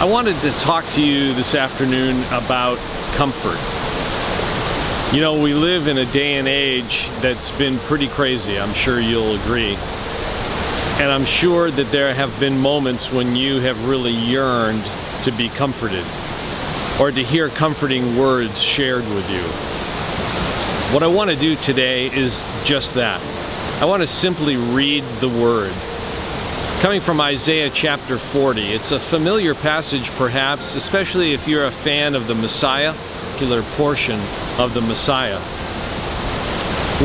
I wanted to talk to you this afternoon about comfort. You know, we live in a day and age that's been pretty crazy, I'm sure you'll agree. And I'm sure that there have been moments when you have really yearned to be comforted or to hear comforting words shared with you. What I want to do today is just that. I want to simply read the word. Coming from Isaiah chapter 40, it's a familiar passage perhaps, especially if you're a fan of the Messiah, a particular portion of the Messiah.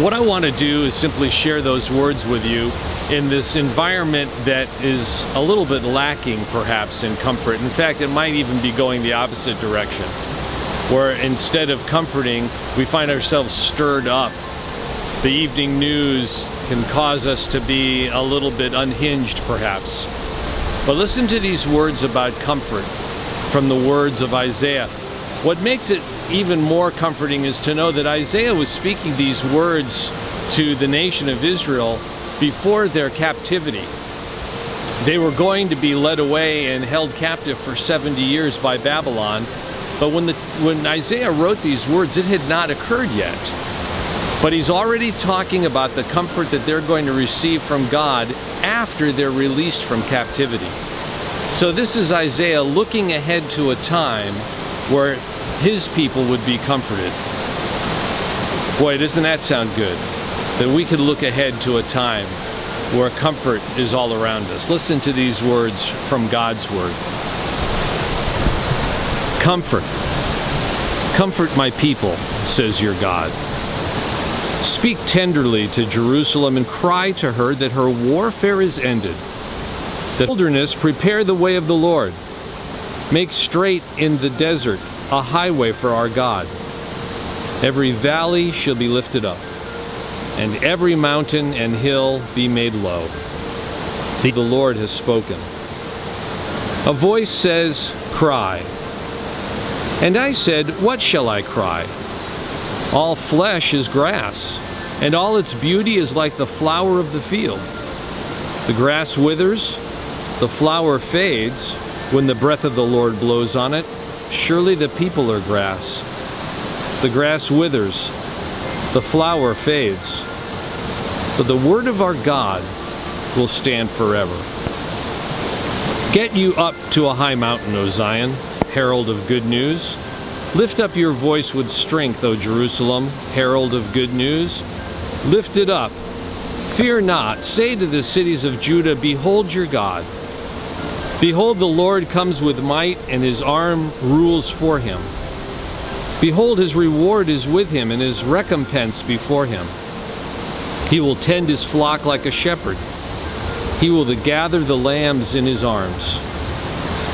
What I want to do is simply share those words with you in this environment that is a little bit lacking perhaps in comfort. In fact, it might even be going the opposite direction, where instead of comforting, we find ourselves stirred up. The evening news can cause us to be a little bit unhinged perhaps. But listen to these words about comfort from the words of Isaiah. What makes it even more comforting is to know that Isaiah was speaking these words to the nation of Israel before their captivity. They were going to be led away and held captive for 70 years by Babylon. But when Isaiah wrote these words, it had not occurred yet. But he's already talking about the comfort that they're going to receive from God after they're released from captivity. So this is Isaiah looking ahead to a time where his people would be comforted. Boy, doesn't that sound good? That we could look ahead to a time where comfort is all around us. Listen to these words from God's word. Comfort. Comfort my people, says your God. Speak tenderly to Jerusalem and cry to her that her warfare is ended. The wilderness, prepare the way of the Lord. Make straight in the desert a highway for our God. Every valley shall be lifted up, and every mountain and hill be made low. The Lord has spoken. A voice says, cry. And I said, what shall I cry? All flesh is grass, and all its beauty is like the flower of the field. The grass withers, the flower fades, when the breath of the Lord blows on it. Surely the people are grass. The grass withers, the flower fades, but the word of our God will stand forever. Get you up to a high mountain, O Zion, herald of good news. Lift up your voice with strength, O Jerusalem, herald of good news. Lift it up. Fear not. Say to the cities of Judah, behold your God. Behold, the Lord comes with might, and his arm rules for him. Behold, his reward is with him, and his recompense before him. He will tend his flock like a shepherd. He will gather the lambs in his arms.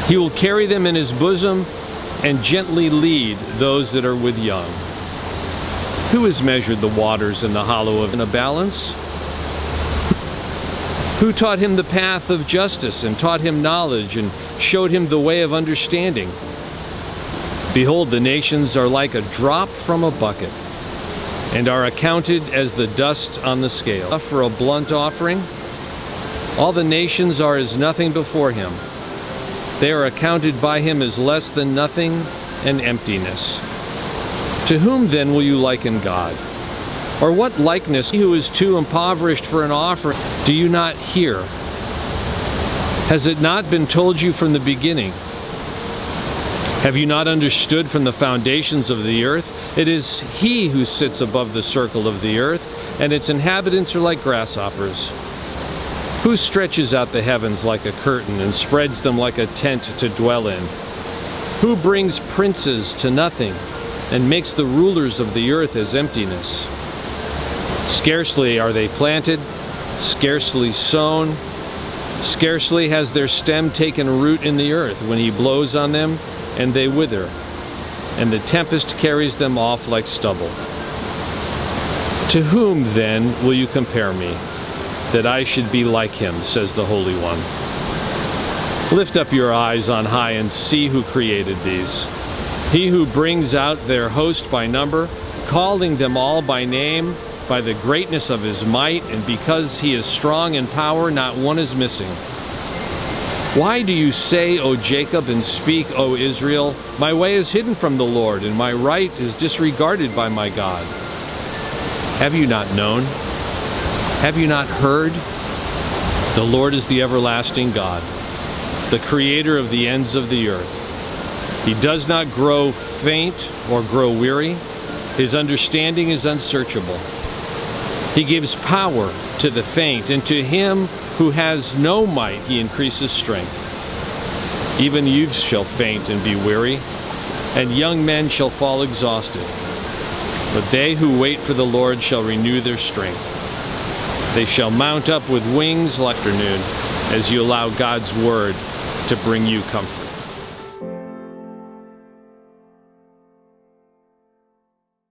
He will carry them in his bosom, and gently lead those that are with young. Who has measured the waters in the hollow of a balance? Who taught him the path of justice, and taught him knowledge, and showed him the way of understanding? Behold, the nations are like a drop from a bucket, and are accounted as the dust on the scale. For a blunt offering, all the nations are as nothing before him. They are accounted by him as less than nothing and emptiness. To whom then will you liken God? Or what likeness? He who is too impoverished for an offering, do you not hear? Has it not been told you from the beginning? Have you not understood from the foundations of the earth? It is he who sits above the circle of the earth, and its inhabitants are like grasshoppers. Who stretches out the heavens like a curtain and spreads them like a tent to dwell in? Who brings princes to nothing and makes the rulers of the earth as emptiness? Scarcely are they planted, scarcely sown, scarcely has their stem taken root in the earth when he blows on them, and they wither, and the tempest carries them off like stubble. To whom then will you compare me, that I should be like him, says the Holy One? Lift up your eyes on high and see who created these. He who brings out their host by number, calling them all by name, by the greatness of his might, and because he is strong in power, not one is missing. Why do you say, O Jacob, and speak, O Israel, my way is hidden from the Lord, and my right is disregarded by my God? Have you not known? Have you not heard? The Lord is the everlasting God, the creator of the ends of the earth. He does not grow faint or grow weary. His understanding is unsearchable. He gives power to the faint, and to him who has no might he increases strength. Even youths shall faint and be weary, and young men shall fall exhausted. But they who wait for the Lord shall renew their strength. They shall mount up with wings like afternoon, as you allow God's word to bring you comfort.